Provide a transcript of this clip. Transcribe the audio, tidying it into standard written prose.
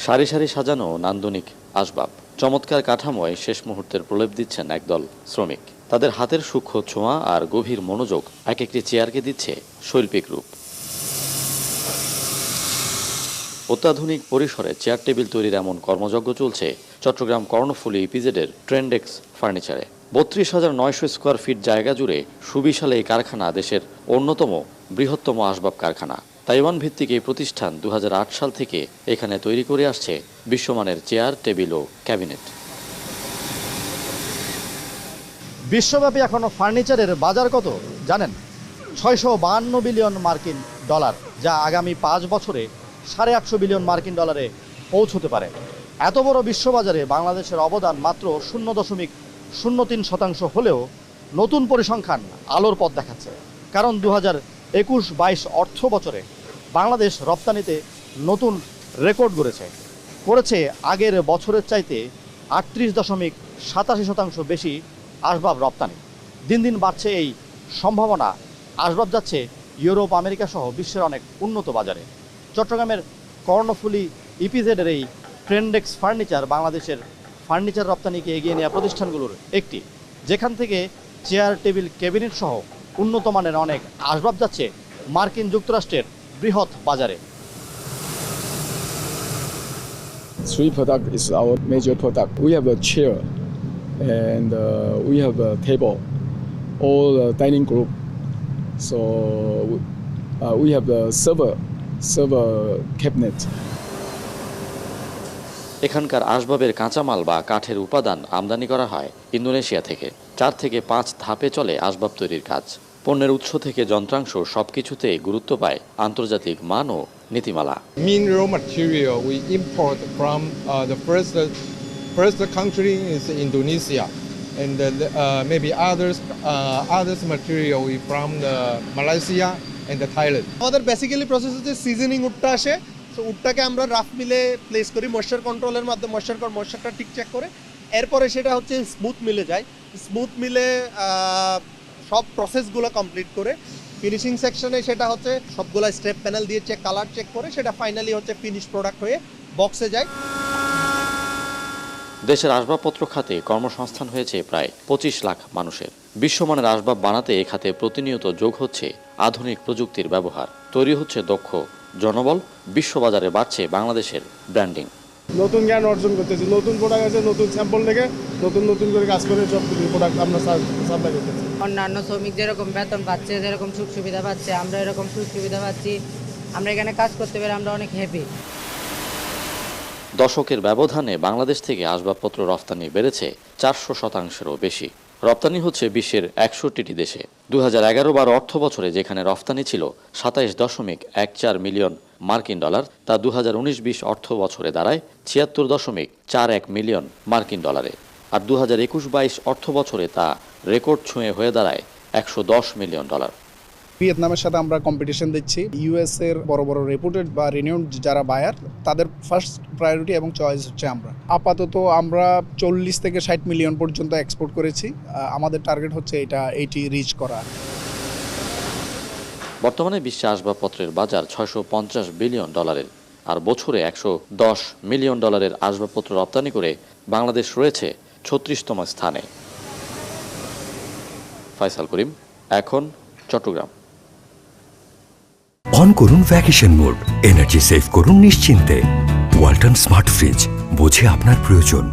সারি সারি সাজানো নান্দনিক আসবাব, চমৎকার কাঠামোয় শেষ মুহূর্তের প্রলেপ দিচ্ছেন একদল শ্রমিক। তাদের হাতের সূক্ষ্ম ছোঁয়া আর গভীর মনোযোগ এক একটি চেয়ারকে দিচ্ছে শৈল্পিক রূপ। অত্যাধুনিক পরিসরে চেয়ার টেবিল তৈরির এমন কর্মযজ্ঞ চলছে চট্টগ্রাম কর্ণফুলী ইপিজেডের ট্রেন্ডেক্স ফার্নিচারে। ৩২,৯০০ স্কোয়ার ফিট জায়গা জুড়ে সুবিশাল এই কারখানা দেশের অন্যতম বৃহত্তম আসবাব কারখানা। তাইওয়ান ভিত্তিক এই প্রতিষ্ঠান ২০০৮ সাল থেকে এখানে তৈরি করে আসছে বিশ্বমানের চেয়ার, টেবিল ও ক্যাবিনেট। বিশ্বব্যাপী এখনো ফার্নিচারের বাজার কত জানেন? ৬৫২ বিলিয়ন মার্কিন ডলার, যা আগামী ৫ বছরে ৮৫০ বিলিয়ন মার্কিন ডলারে পৌঁছতে পারে। এত বড় বিশ্ববাজারে বাংলাদেশের অবদান মাত্র ০.০৩% হলেও নতুন পরিসংখ্যান আলোর পথ দেখাচ্ছে। কারণ ২০২১-২২ অর্থ বছরে বাংলাদেশ রপ্তানিতে নতুন রেকর্ড করেছে আগের বছরের চাইতে ৩৮.৮৭% বেশি আসবাব রপ্তানি। দিন দিন বাড়ছে এই সম্ভাবনা। আসবাব যাচ্ছে ইউরোপ, আমেরিকা সহ বিশ্বের অনেক উন্নত বাজারে। চট্টগ্রামের কর্ণফুলী ইপিজেডের এই ট্রেন্ডেক্স ফার্নিচার বাংলাদেশের ফার্নিচার রপ্তানিকে এগিয়ে নেওয়া প্রতিষ্ঠানগুলোর একটি, যেখান থেকে চেয়ার, টেবিল, ক্যাবিনেট সহ উন্নত মানের অনেক আসবাব যাচ্ছে মার্কিন যুক্তরাষ্ট্রের বৃহৎ বাজারে। Three product is our major product. We have a chair and we have a table, all dining group. So we have the server cabinet. এখানকার আসবাবের কাঁচামাল বা কাঠের উপাদান আমদানি করা হয় ইন্দোনেশিয়া থেকে। 4 থেকে 5 ধাপে চলে আসবাব তৈরির কাজ। পণ্যের উৎস থেকে যন্ত্রাংশ সবকিছুতেই গুরুত্ব পায় আন্তর্জাতিক মান ও নীতিমালা। Main raw material we import from the first country is Indonesia, and maybe others material we from the Malaysia and the Thailand. আমাদের বেসিক্যালি প্রসেস হচ্ছে সিজনিং উডটা আসে, তো উডটাকে আমরা রাফ মিলে প্লেস করি ময়েশ্চার কন্ট্রোলের মাধ্যমে, ময়েশ্চারটা ঠিক চেক করে এরপরে সেটা হচ্ছে স্মুথ মিলে যায়। স্মুথ মিলে সব প্রসেসগুলো কমপ্লিট করে ফিনিশিং সেকশনে সেটা হচ্ছে সবগুলো স্টেপ প্যানেল দিয়ে কালার চেক করে সেটা ফাইনালি হচ্ছে ফিনিশ প্রোডাক্ট হয়ে বক্সে যায়। দেশের আসবাবপত্র খাতে কর্মসংস্থান হয়েছে প্রায় ২৫ লাখ মানুষের। বিশ্বমানের আসবাব বানাতে এ খাতে প্রতিনিয়ত যোগ হচ্ছে আধুনিক প্রযুক্তির ব্যবহার। তৈরি হচ্ছে দক্ষ জনবল, বিশ্ববাজারে বাড়ছে বাংলাদেশের ব্র্যান্ডিং। নতুন জ্ঞান অর্জন করতেছি, নতুন প্রোডাক্ট আছে, নতুন স্যাম্পল থেকে নতুন করে কাজ করে সব প্রোডাক্ট আমরা সাপ্লাই করতেছি। অন্যান্য শ্রমিক যেরকম বেতন পাচ্ছে, যেরকম সুখ সুবিধা পাচ্ছে, আমরা এরকম সুখ সুবিধা পাচ্ছি। আমরা এখানে কাজ করতে পেরে আমরা অনেক হ্যাপি। দশকের ব্যবধানে বাংলাদেশ থেকে আসবাবপত্র রফতানি বেড়েছে ৪০০%-এরও বেশি। রপ্তানি হচ্ছে বিশ্বের ৬১টি দেশে। ২০১১-১২ অর্থ বছরে যেখানে রফতানি ছিল ২৭.১৪ মিলিয়ন মার্কিন ডলার, তা ২০১৯-২০ অর্থ বছরে দাঁড়ায় ৭৬.৪১ মিলিয়ন মার্কিন ডলারে। আর ২০২১-২২ অর্থ বছরে তা রেকর্ড ছুঁয়ে হয়ে দাঁড়ায় ১১০ মিলিয়ন ডলার। ভিয়েতনামের সাথে আমরা কম্পিটিশন দিচ্ছি। ইউএস এর বড় বড় রেপুটেড বা রিনিউড যারা বায়ার, তাদের ফার্স্ট প্রায়োরিটি এবং চয়েস হচ্ছে আমরা। আপাতত আমরা ৪০ থেকে ৬০ মিলিয়ন পর্যন্ত এক্সপোর্ট করেছি। আমাদের টার্গেট হচ্ছে এটা ৮০ রিচ করা। বর্তমানে বিশ্বে আসবাবপত্রের বাজার ৬৫০ বিলিয়ন ডলারের, আর বছরে ১১০ মিলিয়ন ডলারের আসবাবপত্র রপ্তানি করে বাংলাদেশ রয়েছে ৩৬তম স্থানে। ফয়সাল করিম, এখন, চট্টগ্রাম। অন করুন ভ্যাকেশন মোড, এনার্জি সেভ করুন নিশ্চিন্তে। ওয়ালটন স্মার্ট ফ্রিজ, বোঝে আপনার প্রয়োজন।